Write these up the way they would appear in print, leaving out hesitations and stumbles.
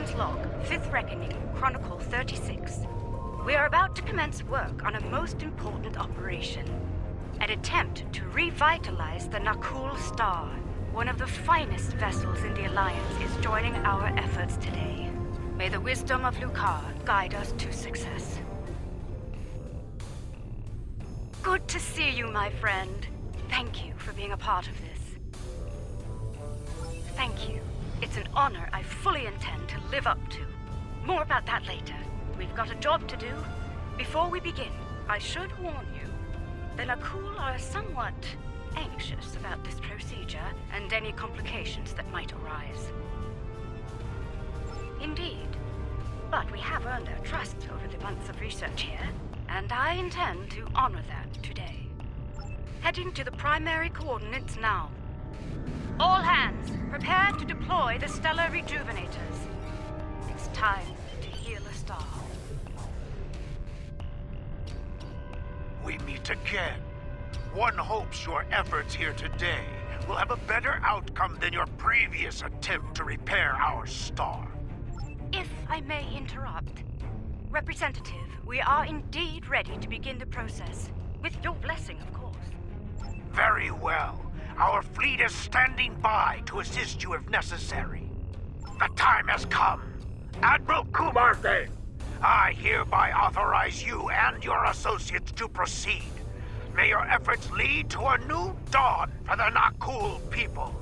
Captain's Log, 5th Reckoning, Chronicle 36. We are about to commence work on a most important operation. An attempt to revitalize the Nakul Star. One of the finest vessels in the Alliance is joining our efforts today. May the wisdom of Lucar guide us to success. Good to see you, my friend. Thank you for being a part of this. Thank you. It's an honor I fully intend to live up to. More about that later. We've got a job to do. Before we begin, I should warn you. The Nakul are somewhat anxious about this procedure and any complications that might arise. Indeed. But we have earned their trust over the months of research here, and I intend to honor that today. Heading to the primary coordinates now. All hands, prepare to deploy the stellar rejuvenators. It's time to heal a star. We meet again. One hopes your efforts here today will have a better outcome than your previous attempt to repair our star. If I may interrupt. Representative, we are indeed ready to begin the process. With your blessing, of course. Very well. Our fleet is standing by to assist you if necessary. The time has come. Admiral Kumarthe, I hereby authorize you and your associates to proceed. May your efforts lead to a new dawn for the Nakul people.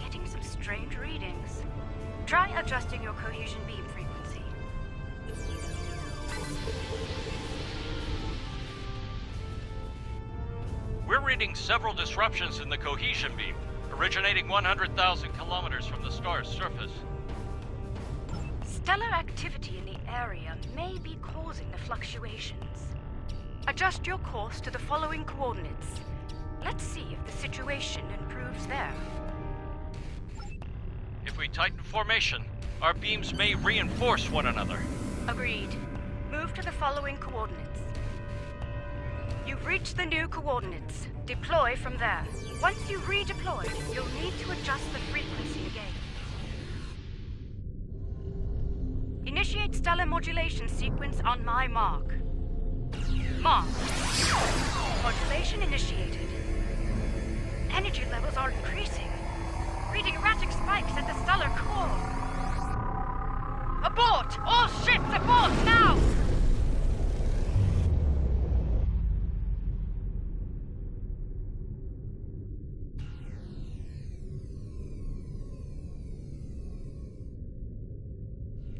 Getting some strange readings. Try adjusting your cohesion beam frequency. We're reading several disruptions in the cohesion beam, originating 100,000 kilometers from the star's surface. Stellar activity in the area may be causing the fluctuations. Adjust your course to the following coordinates. Let's see if the situation improves there. If we tighten formation, our beams may reinforce one another. Agreed. Move to the following coordinates. You've reached the new coordinates. Deploy from there. Once you've redeployed, you'll need to adjust the frequency again. Initiate stellar modulation sequence on my mark. Mark. Modulation initiated. Energy levels are increasing. Reading erratic spikes at the stellar core. Abort! All ships abort now!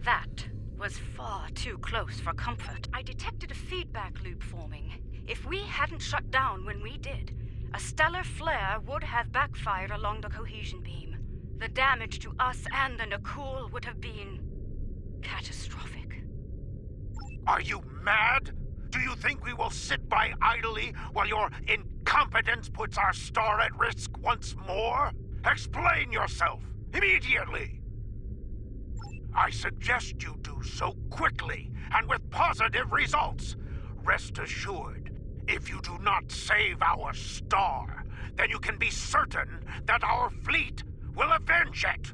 That was far too close for comfort. I detected a feedback loop forming. If we hadn't shut down when we did, a stellar flare would have backfired along the cohesion beam. The damage to us and the Nakul would have been catastrophic. Are you mad? Do you think we will sit by idly while your incompetence puts our star at risk once more? Explain yourself, immediately! I suggest you do so quickly and with positive results. Rest assured, if you do not save our star, then you can be certain that our fleet will avenge it.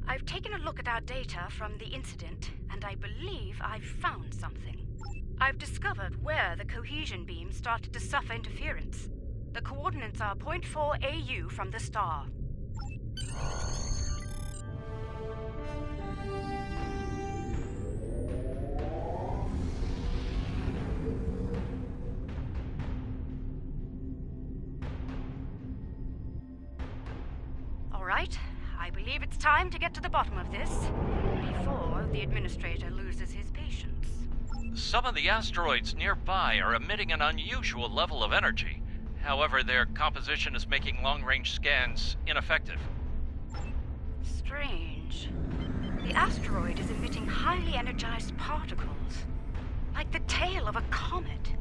I've taken a look at our data from the incident, and I believe I've found something. I've discovered where the cohesion beam started to suffer interference. The coordinates are 0.4 AU from the star. Right. I believe it's time to get to the bottom of this, before the administrator loses his patience. Some of the asteroids nearby are emitting an unusual level of energy. However, their composition is making long-range scans ineffective. Strange. The asteroid is emitting highly energized particles, like the tail of a comet.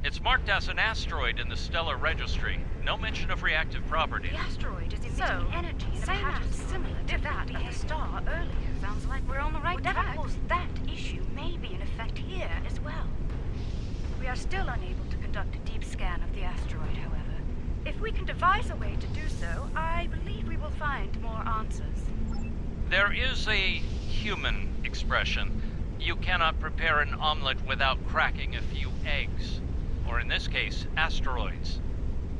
It's marked as an asteroid in the stellar registry. No mention of reactive properties. The asteroid is emitting energy in a pattern similar to that of the star earlier. Sounds like we're on the right track. Whatever caused that issue may be in effect here as well. We are still unable to conduct a deep scan of the asteroid, however. If we can devise a way to do so, I believe we will find more answers. There is a human expression. You cannot prepare an omelet without cracking a few eggs. Or in this case, asteroids.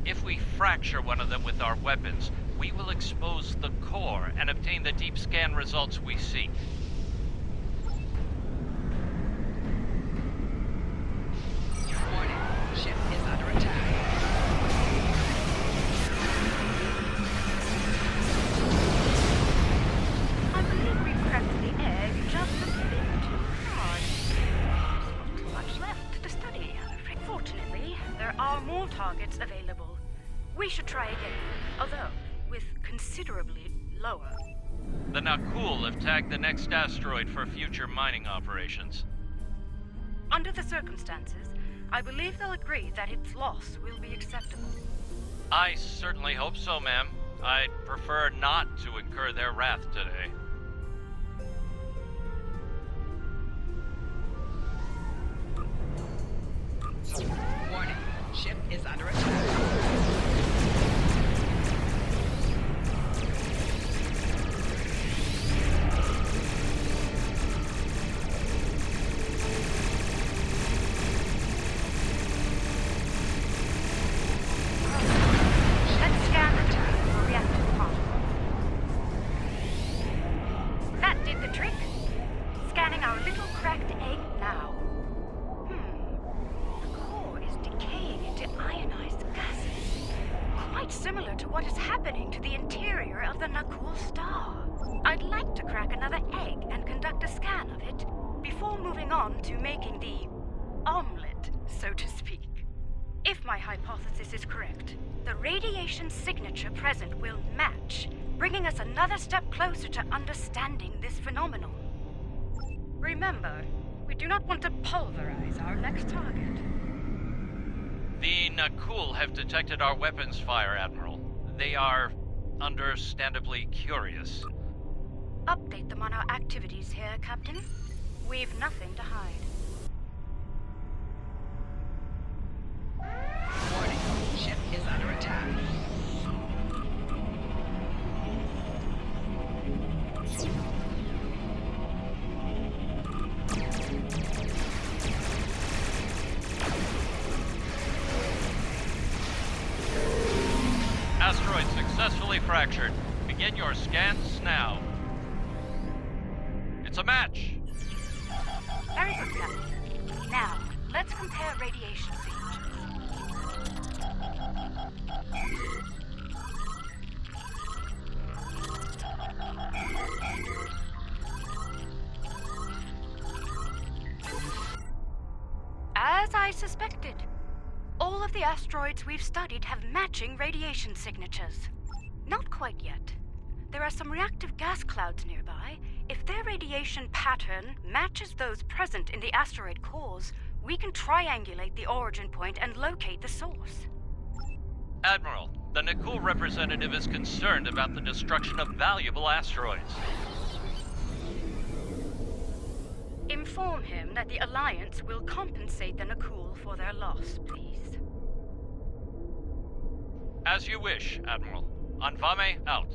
If we fracture one of them with our weapons, we will expose the core and obtain the deep scan results we seek. Warning, ship is under attack. I believe we've cracked the egg just a bit too hard. There's not too much left to study, I'm afraid. Fortunately, there are more targets available. We should try again, although with considerably lower. The Nakul have tagged the next asteroid for future mining operations. Under the circumstances, I believe they'll agree that its loss will be acceptable. I certainly hope so, ma'am. I'd prefer not to incur their wrath today. Warning, ship is under attack. Let's scan the tank for reactive particles. That did the trick. Scanning our little cracked egg now. The core is decaying into ionized gases. Quite similar to what is happening to the interior of the Nakul star. I'd like to crack another egg and conduct a scan of it before moving on to making the omelet, so to speak. If my hypothesis is correct, the radiation signature present will match, bringing us another step closer to understanding this phenomenon. Remember, we do not want to pulverize our next target. The Nakul have detected our weapons fire, Admiral. They are understandably curious. Update them on our activities here, Captain. We've nothing to hide. Warning, ship is under attack. Asteroid successfully fractured. Begin your scans now. It's a match! Very good, Captain. Now, let's compare radiation signatures. As I suspected, all of the asteroids we've studied have matching radiation signatures. Not quite yet. There are some reactive gas clouds nearby. If their radiation pattern matches those present in the asteroid cores, we can triangulate the origin point and locate the source. Admiral, the Nakul representative is concerned about the destruction of valuable asteroids. Inform him that the Alliance will compensate the Nakul for their loss, please. As you wish, Admiral. Anvame out.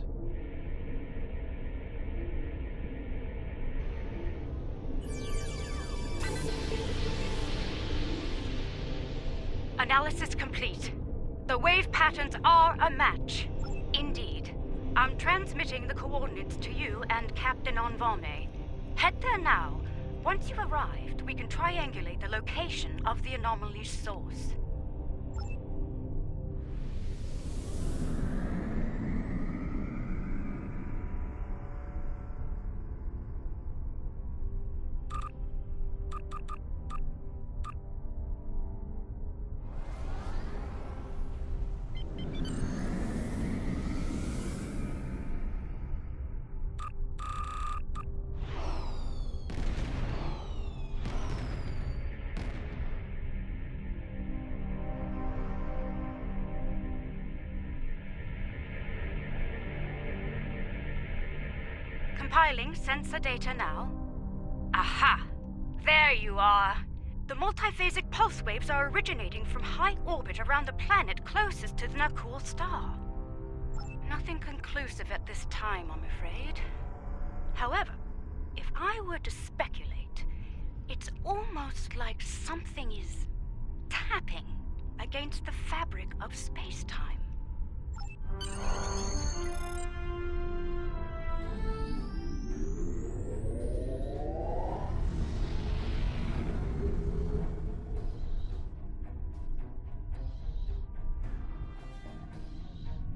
Analysis complete. The wave patterns are a match. Indeed. I'm transmitting the coordinates to you and Captain Anvame. Head there now. Once you've arrived, we can triangulate the location of the anomaly's source. Compiling sensor data now. Aha! There you are! The multiphasic pulse waves are originating from high orbit around the planet closest to the Nakul star. Nothing conclusive at this time, I'm afraid. However, if I were to speculate, it's almost like something is tapping against the fabric of space-time.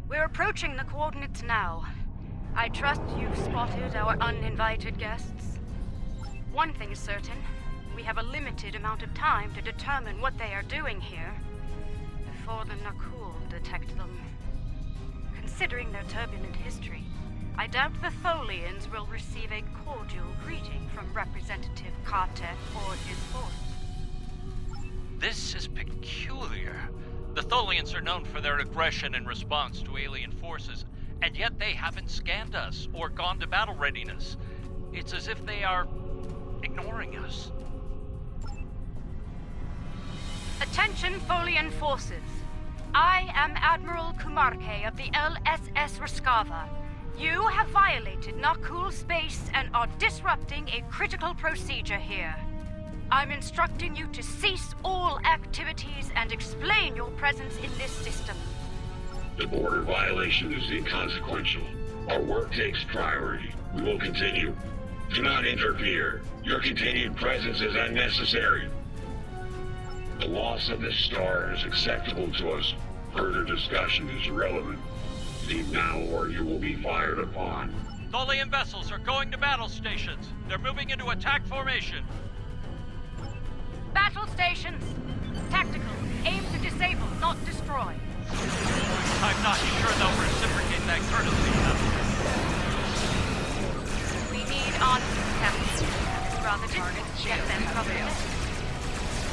We're approaching the coordinates now. I trust you've spotted our uninvited guests. One thing is certain. We have a limited amount of time to determine what they are doing here before the Nakul detect them. Considering their turbulent history, I doubt the Tholians will receive a cordial greeting from Representative Kartek or his force. This is peculiar. The Tholians are known for their aggression in response to alien forces, and yet they haven't scanned us or gone to battle readiness. It's as if they are ignoring us. Attention, Tholian forces. I am Admiral Kumarke of the LSS Raskava. You have violated Nakul space and are disrupting a critical procedure here. I'm instructing you to cease all activities and explain your presence in this system. The border violation is inconsequential. Our work takes priority. We will continue. Do not interfere. Your continued presence is unnecessary. The loss of this star is acceptable to us. Further discussion is irrelevant. Leave now or you will be fired upon. Tholian vessels are going to battle stations. They're moving into attack formation. Battle stations. Tactical. Aim to disable, not destroy. I'm not sure they'll reciprocate that courtesy. We need honest attempts. This rather target. Get them covered.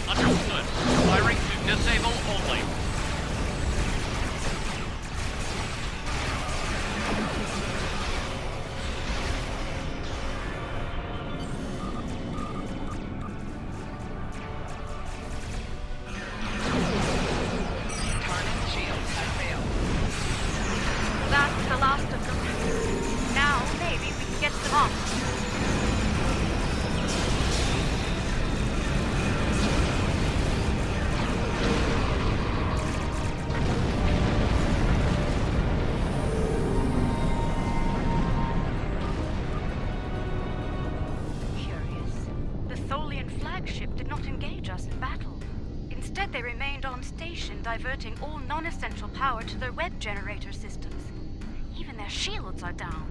Understood. Firing to disable only. That's the last of them. Now, maybe we can get them off. Curious. The Tholian flagship did not engage us in battle. Instead, they remained on station, diverting all non-essential power to their web generator systems. Even their shields are down.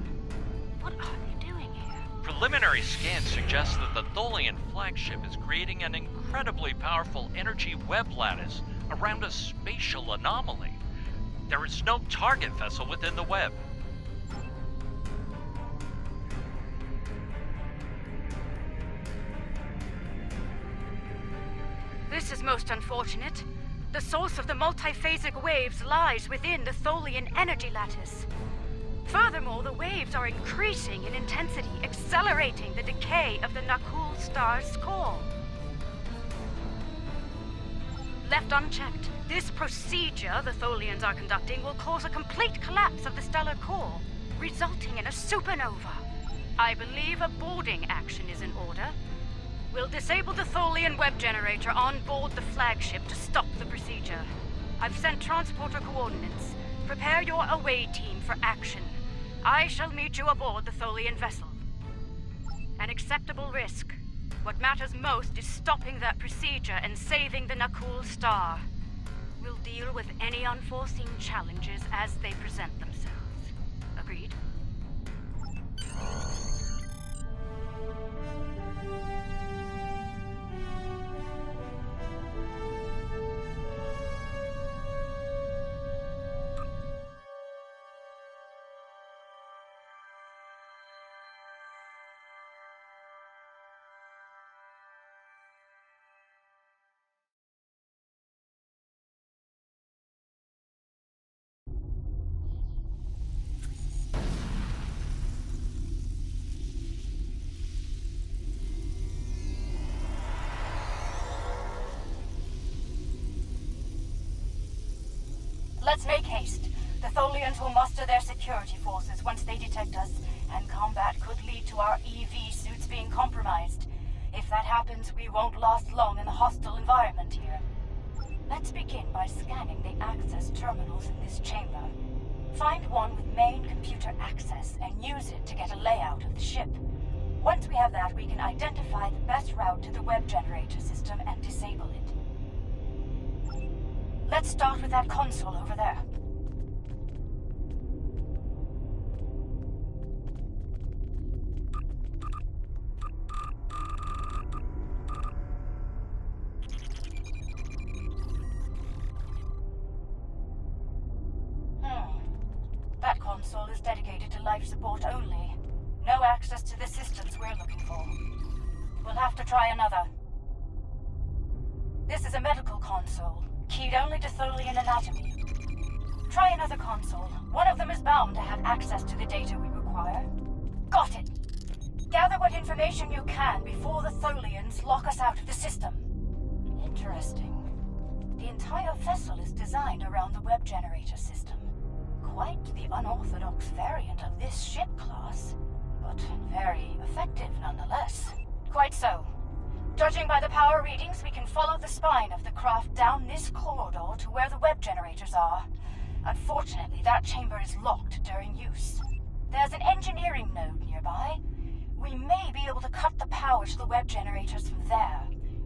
What are they doing here? Preliminary scans suggest that the Tholian flagship is creating an incredibly powerful energy web lattice around a spatial anomaly. There is no target vessel within the web. This is most unfortunate. The source of the multiphasic waves lies within the Tholian energy lattice. Furthermore, the waves are increasing in intensity, accelerating the decay of the Nakul star's core. Left unchecked, this procedure the Tholians are conducting will cause a complete collapse of the stellar core, resulting in a supernova. I believe a boarding action is in order. We'll disable the Tholian web generator on board the flagship to stop the procedure. I've sent transporter coordinates. Prepare your away team for action. I shall meet you aboard the Tholian vessel. An acceptable risk. What matters most is stopping that procedure and saving the Nakul star. We'll deal with any unforeseen challenges as they present themselves. Agreed? Let's make haste. The Tholians will muster their security forces once they detect us, and combat could lead to our EV suits being compromised. If that happens, we won't last long in the hostile environment here. Let's begin by scanning the access terminals in this chamber. Find one with main computer access and use it to get a layout of the ship. Once we have that, we can identify the best route to the web generator system and disable it. Let's start with that console over there. That console is dedicated to life support only. No access to the systems we're looking for. We'll have to try another. This is a medical console, keyed only to Tholian anatomy. Try another console. One of them is bound to have access to the data we require. Got it! Gather what information you can before the Tholians lock us out of the system. Interesting. The entire vessel is designed around the web generator system. Quite the unorthodox variant of this ship class, but very effective nonetheless. Quite so. Judging by the power readings, we can follow the spine of the craft down this corridor to where the web generators are. Unfortunately, that chamber is locked during use. There's an engineering node nearby. We may be able to cut the power to the web generators from there.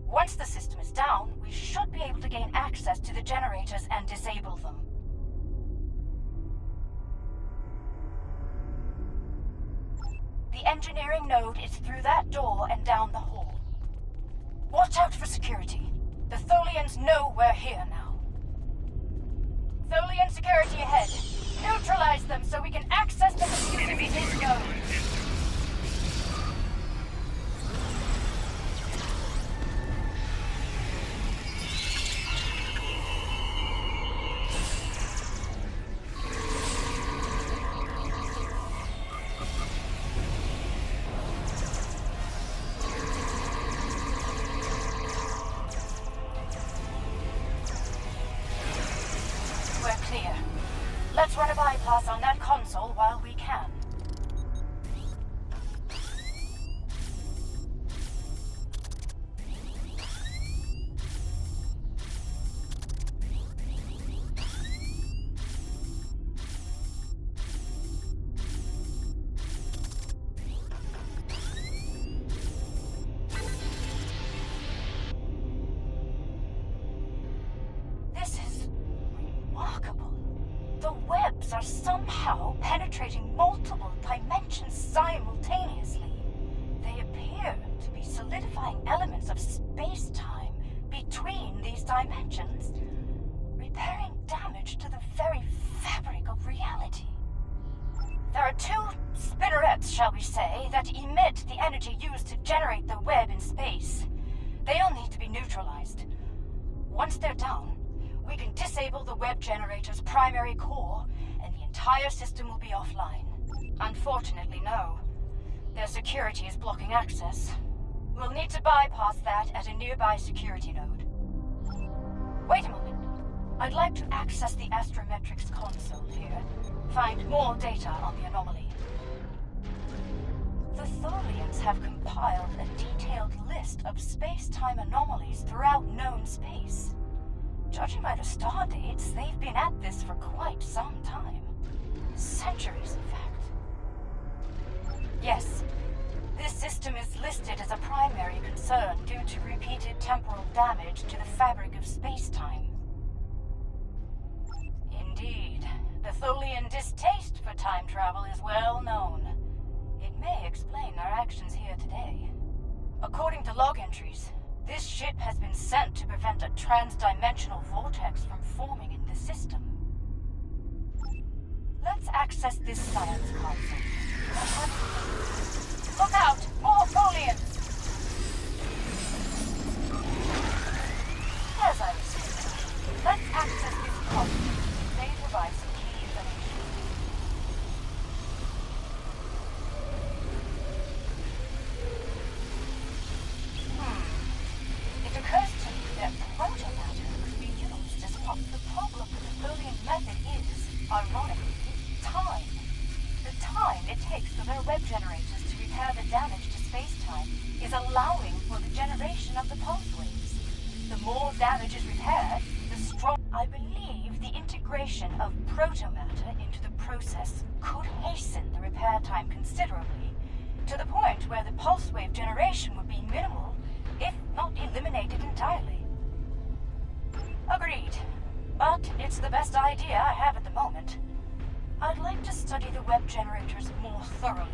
Once the system is down, we should be able to gain access to the generators and disable them. The engineering node is through that door and down the hall. Watch out for security. The Tholians know we're here now. Tholian security ahead. Neutralize them so we can access the computer in this node. Let's run a bypass on that console while we can. Are somehow penetrating multiple dimensions simultaneously. They appear to be solidifying elements of space-time between these dimensions, repairing damage to the very fabric of reality. There are two spinnerets, shall we say, that emit the energy used to generate the web in space. They'll need to be neutralized. Once they're down, we can disable the web generator's primary core, and the entire system will be offline. Unfortunately, no. Their security is blocking access. We'll need to bypass that at a nearby security node. Wait a moment. I'd like to access the astrometrics console here. Find more data on the anomaly. The Tholians have compiled a detailed list of space-time anomalies throughout known space. Judging by the star dates, they've been at this for quite some time. Centuries, in fact. Yes, this system is listed as a primary concern due to repeated temporal damage to the fabric of space-time. Indeed, the Tholian distaste for time travel is well known. It may explain their actions here today. According to log entries, this ship has been sent to prevent a trans-dimensional vortex from forming in the system. Let's access this science console. Look out! More Tholians! As I was saying, let's access this console. They provide some key information. It occurs to me that protomatter could be used as what the problem with the Tholian method is, ironic. damage is repaired, the strong... I believe the integration of protomatter into the process could hasten the repair time considerably, to the point where the pulse wave generation would be minimal, if not eliminated entirely. Agreed. But it's the best idea I have at the moment. I'd like to study the web generators more thoroughly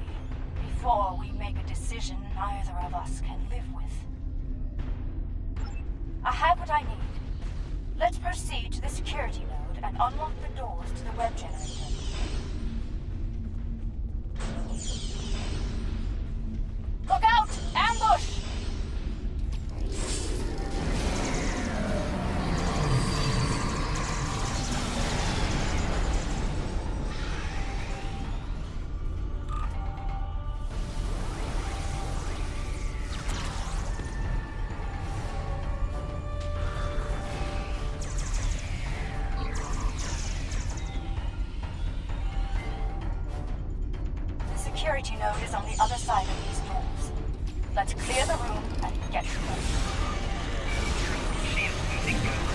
before we make a decision either of us can live with. I have what I need. Let's proceed to the security node and unlock the doors to the web generator. Look out! Ambush! The security node is on the other side of these doors. Let's clear the room and get to them. Shield losing power.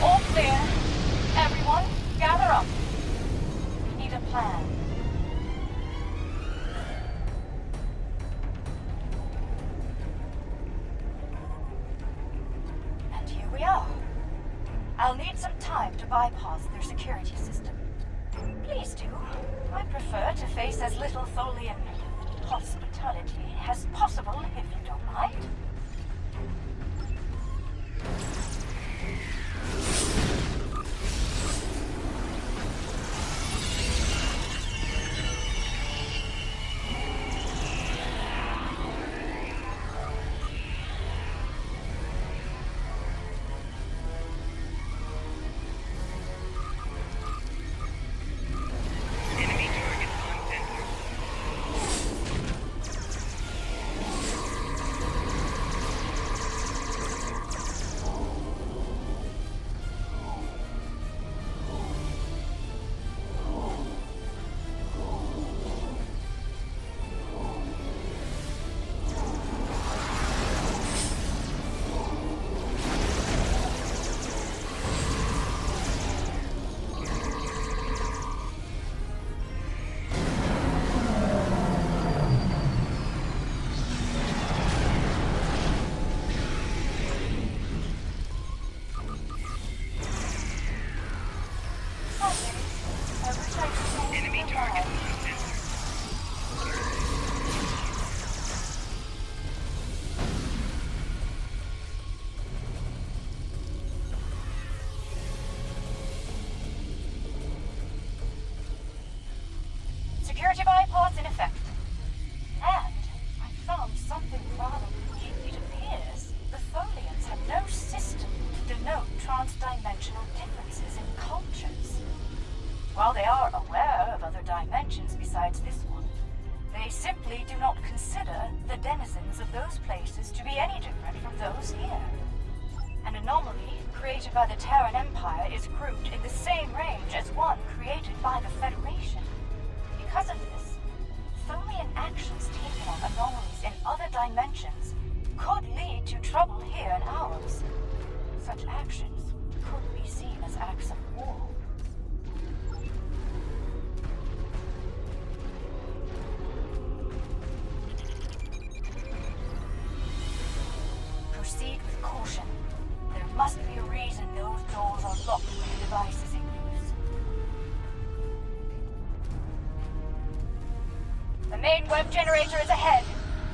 All clear. Everyone, gather up. We need a plan. And here we are. I'll need some time to bypass their security system. Please do. I prefer to face as little Tholian hospitality as possible, if you don't mind. Enemy target on center. Enemy target on center. Security bypass in effect. And I found something rather weird. It appears the Tholians have no system to denote transdimensional differences in cultures. While they are aware of other dimensions besides this one, they simply do not consider the denizens of those places to be any different from those here. An anomaly created by the Terran Empire is grouped in the same range as one created by the Federation. Because of this, Tholian actions taken on anomalies in other dimensions could lead to trouble here in ours. Such actions could be seen as acts of war. Proceed with caution. There must be a reason those doors are locked when the device is in use. The main web generator is ahead.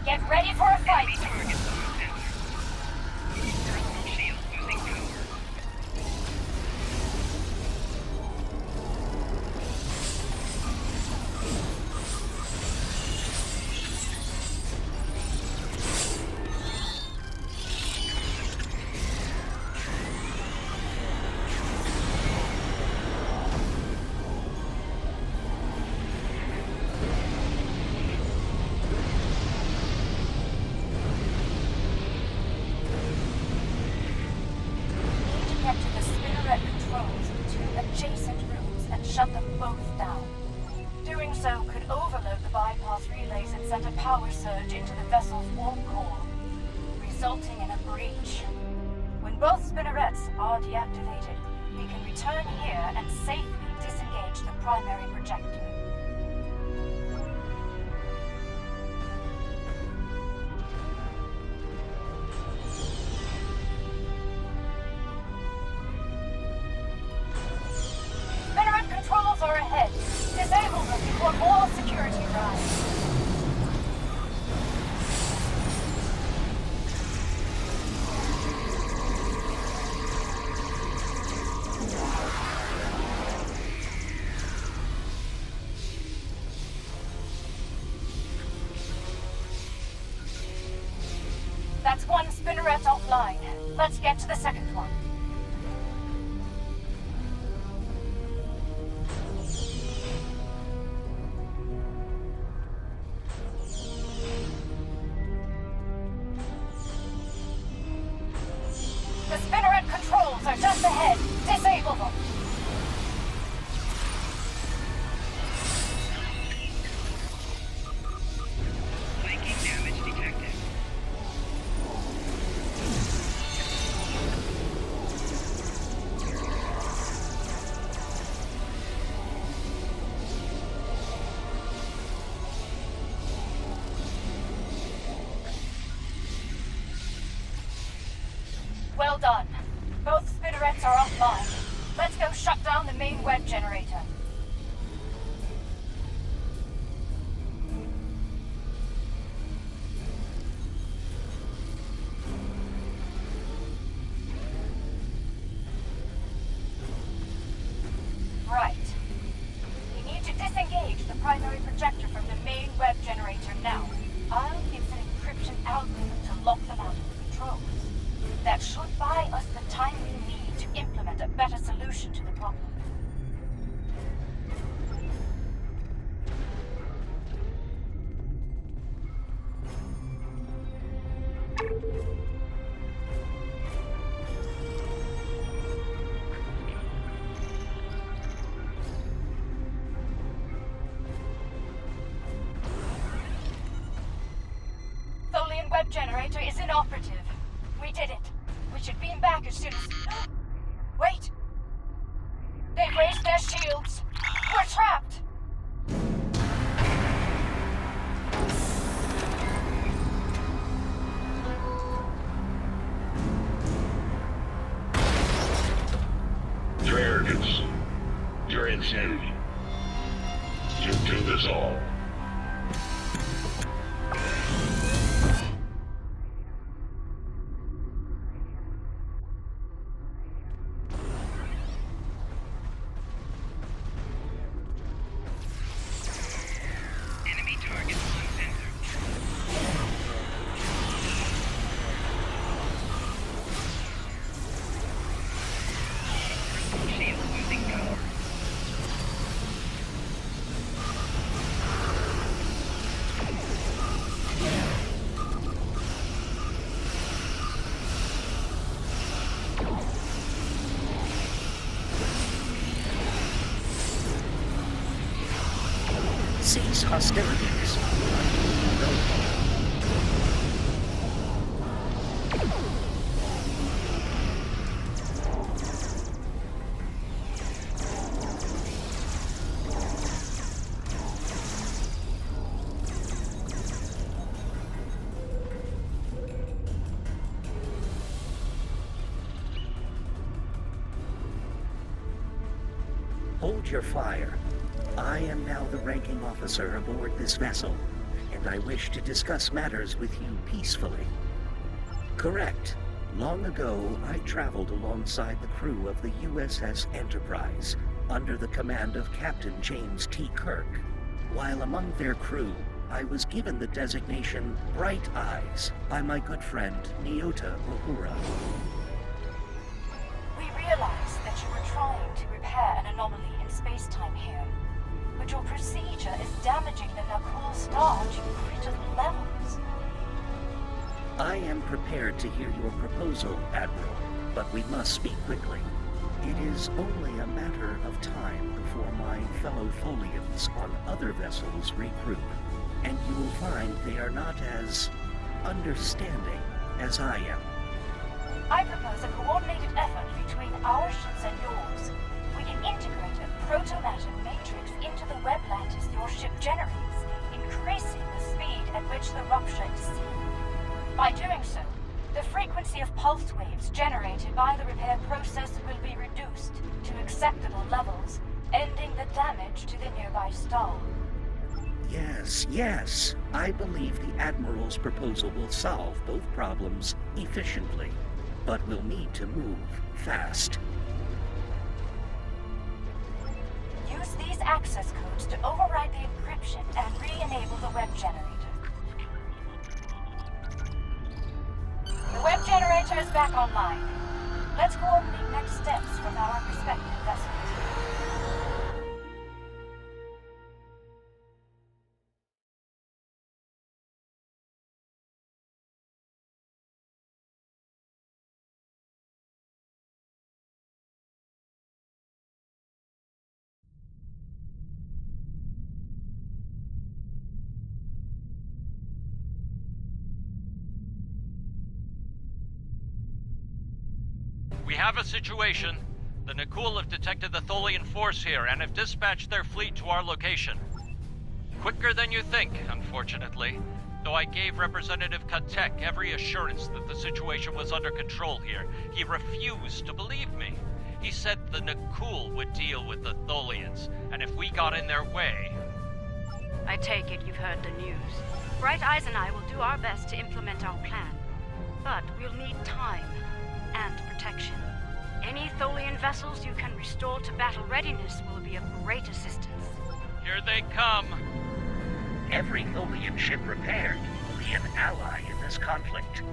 Get ready for a fight. Enemy target on center. Shield losing power. adjacent rooms and shut them both down. Doing so could overload the bypass relays and send a power surge into the vessel's warp core, resulting in a breach. When both spinnerets are deactivated, we can return here and safely disengage the primary projector. Spinneret controls are ahead. Disable them before more security arrives. That's one spinneret offline. Let's get to the second one. The spinneret controls are just ahead. Disable them. Flanking damage detected. Well done. Both spinnerets are offline. Let's go shut down the main web generator. Right. We need to disengage the primary projector from the main web generator now. I'll use an encryption algorithm to lock them out of the controls. That should buy us the time we need to implement a better solution to the problem. Tholian web generator is inoperative. We did it. We should beam back as soon as... Wait! They've raised their shields. We're trapped! Your arrogance. Your insanity. You do this all. Enemy targets on sensor. Shield losing power. Cease hostilities. Hold your fire. I am now the ranking officer aboard this vessel, and I wish to discuss matters with you peacefully. Correct. Long ago, I traveled alongside the crew of the USS Enterprise, under the command of Captain James T. Kirk. While among their crew, I was given the designation Bright Eyes by my good friend Nyota Uhura. We realized that you were trying to repair an anomaly in space-time here. But your procedure is damaging the Nakul star to critical levels. I am prepared to hear your proposal, Admiral, but we must speak quickly. It is only a matter of time before my fellow Tholians on other vessels regroup, and you will find they are not as understanding as I am. I propose a coordinated effort between our ships and yours. We can integrate a proto-matter matrix into the web lattice your ship generates, increasing the speed at which the rupture is seen. By doing so, the frequency of pulse waves generated by the repair process will be reduced to acceptable levels, ending the damage to the nearby star. Yes. I believe the Admiral's proposal will solve both problems efficiently, but we'll need to move fast. Use these access codes to override the encryption and re-enable the web generator. The web generator is back online. Let's coordinate next steps from our respective vessels. We have a situation. The Nakul have detected the Tholian force here and have dispatched their fleet to our location. Quicker than you think, unfortunately. Though I gave Representative Katek every assurance that the situation was under control here, he refused to believe me. He said the Nakul would deal with the Tholians, and if we got in their way... I take it you've heard the news. Bright Eyes and I will do our best to implement our plan. But we'll need time and protection. Any Tholian vessels you can restore to battle readiness will be of great assistance. Here they come! Every Tholian ship repaired will be an ally in this conflict.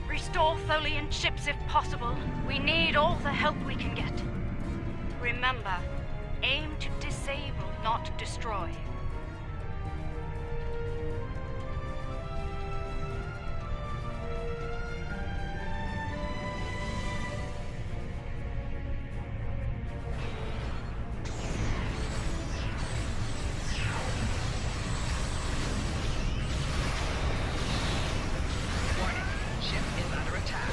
Restore Tholian ships if possible. We need all the help we can get. Remember, aim to disable, not destroy. Warning. Ship is under attack.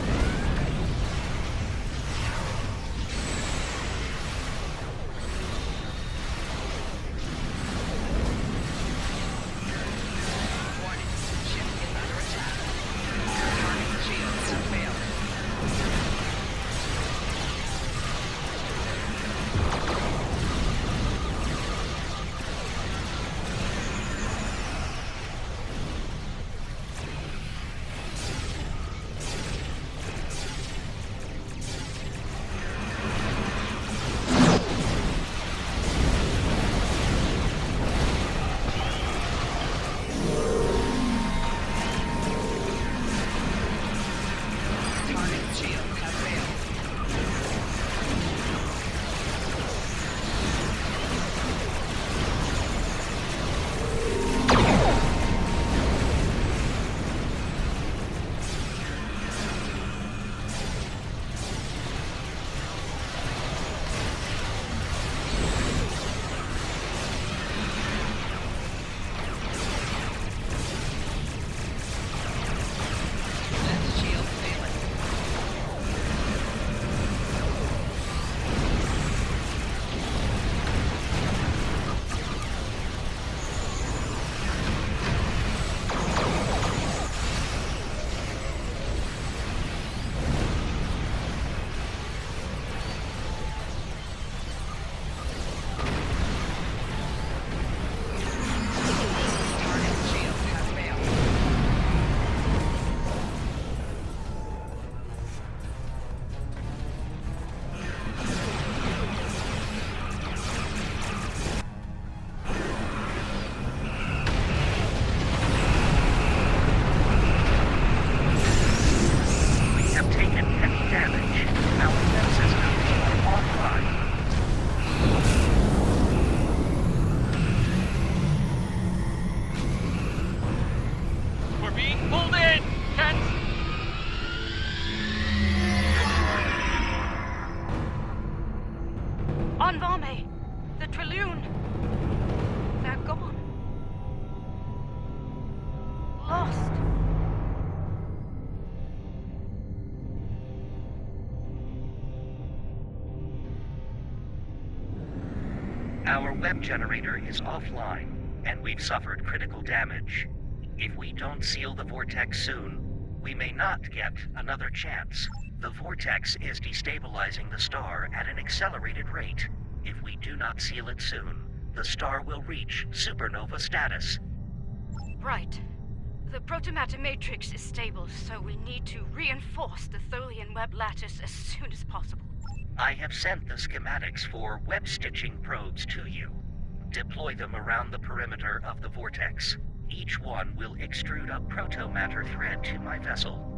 On Vame, the Trillion. They're gone. Lost. Our web generator is offline, and we've suffered critical damage. If we don't seal the vortex soon, we may not get another chance. The vortex is destabilizing the star at an accelerated rate. If we do not seal it soon, the star will reach supernova status. Right. The protomatter matrix is stable, so we need to reinforce the Tholian web lattice as soon as possible. I have sent the schematics for web stitching probes to you. Deploy them around the perimeter of the vortex. Each one will extrude a protomatter thread to my vessel.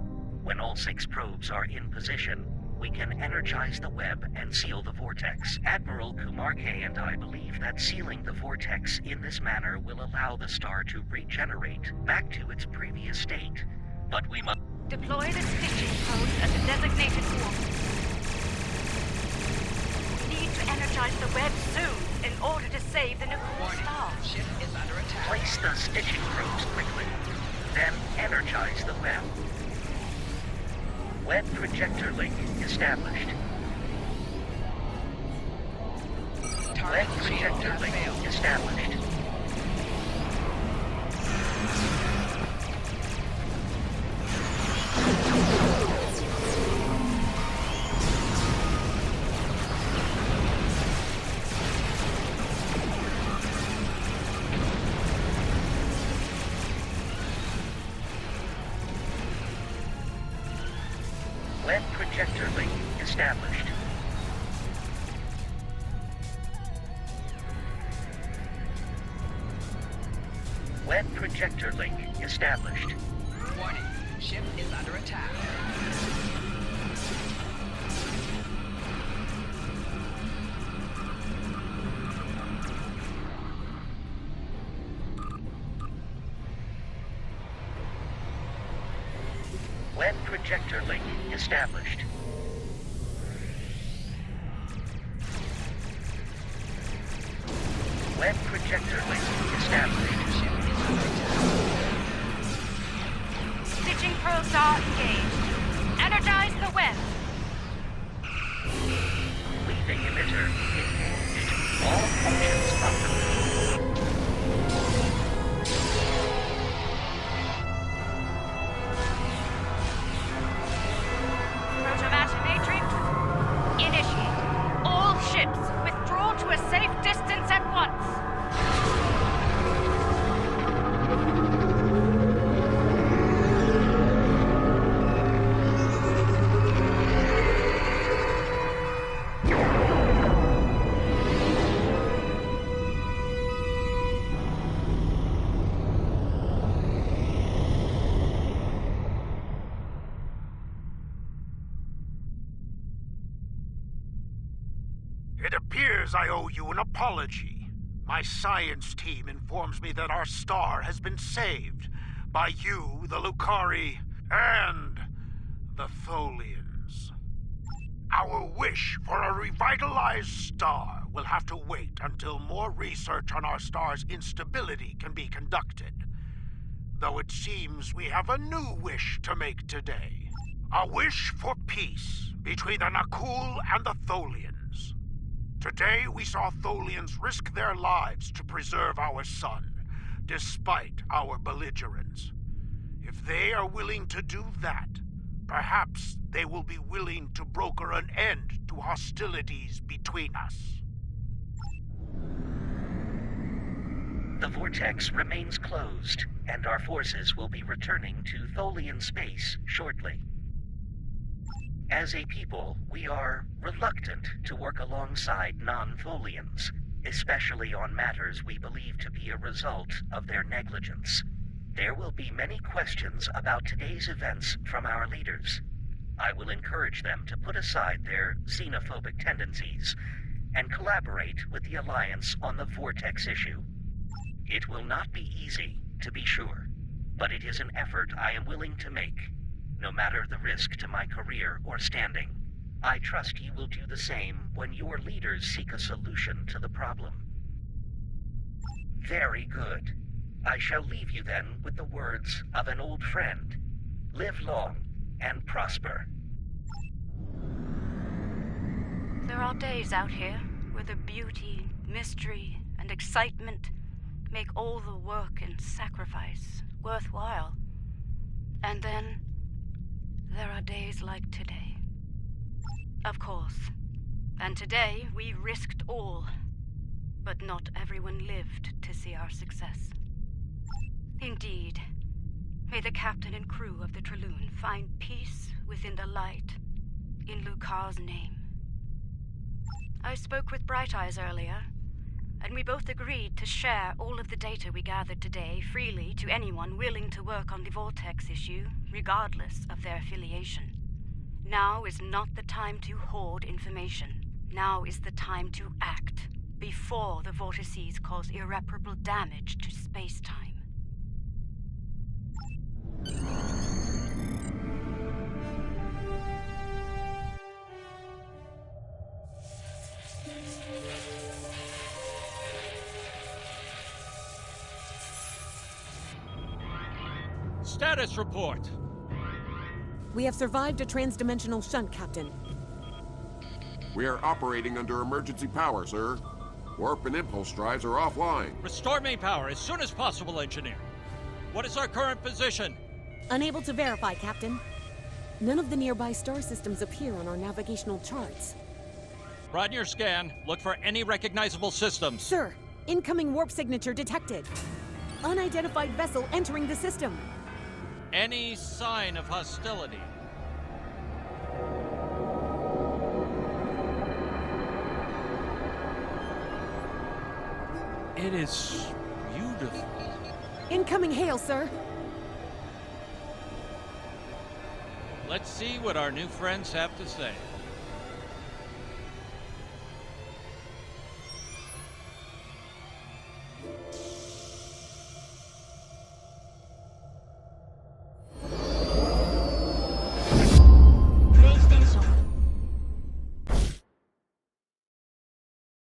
When all 6 probes are in position, we can energize the web and seal the vortex. Admiral Kumarke and I believe that sealing the vortex in this manner will allow the star to regenerate back to its previous state. But we must Deploy the stitching probes at the designated coordinates. We need to energize the web soon in order to save the Nakul Warning. Star. Ship is under attack. place the stitching probes quickly, then energize the web. Web projector link established. Web Target shield projector has link failed. established. Web projector link established. Web projector link established. Warning. Ship is under attack. Web projector link established. Web projector link established. Ship is under attack. Stitching probes are engaged. Energize the web. Leaving emitter engaged. All functions optimal. Protomatter matrix. Initiate. All ships withdraw to a safe distance at once. It appears I owe you an apology. My science team informs me that our star has been saved by you, the Lucari, and the Tholians. Our wish for a revitalized star will have to wait until more research on our star's instability can be conducted. Though it seems we have a new wish to make today. A wish for peace between the Nakul and the Tholians. Today we saw Tholians risk their lives to preserve our sun, despite our belligerence. If they are willing to do that, perhaps they will be willing to broker an end to hostilities between us. The vortex remains closed, and our forces will be returning to Tholian space shortly. As a people, we are reluctant to work alongside non-Tholians, especially on matters we believe to be a result of their negligence. There will be many questions about today's events from our leaders. I will encourage them to put aside their xenophobic tendencies and collaborate with the Alliance on the Vortex issue. It will not be easy, to be sure, but it is an effort I am willing to make, no matter the risk to my career or standing. I trust you will do the same when your leaders seek a solution to the problem. Very good. I shall leave you then with the words of an old friend. Live long and prosper. There are days out here where the beauty, mystery, and excitement make all the work and sacrifice worthwhile. And then there are days like today. Of course. And today we risked all. But not everyone lived to see our success. Indeed. May the captain and crew of the Traloon find peace within the light. In Lucar's name. I spoke with Bright Eyes earlier, and we both agreed to share all of the data we gathered today freely to anyone willing to work on the Vortex issue, regardless of their affiliation. Now is not the time to hoard information. Now is the time to act, before the vortices cause irreparable damage to space-time. Status report. We have survived a transdimensional shunt, Captain. We are operating under emergency power, sir. Warp and impulse drives are offline. Restore main power as soon as possible, Engineer. What is our current position? Unable to verify, Captain. None of the nearby star systems appear on our navigational charts. Run your scan. Look for any recognizable systems. Sir, incoming warp signature detected. Unidentified vessel entering the system. Any sign of hostility? It is beautiful. Incoming hail, sir. Let's see what our new friends have to say.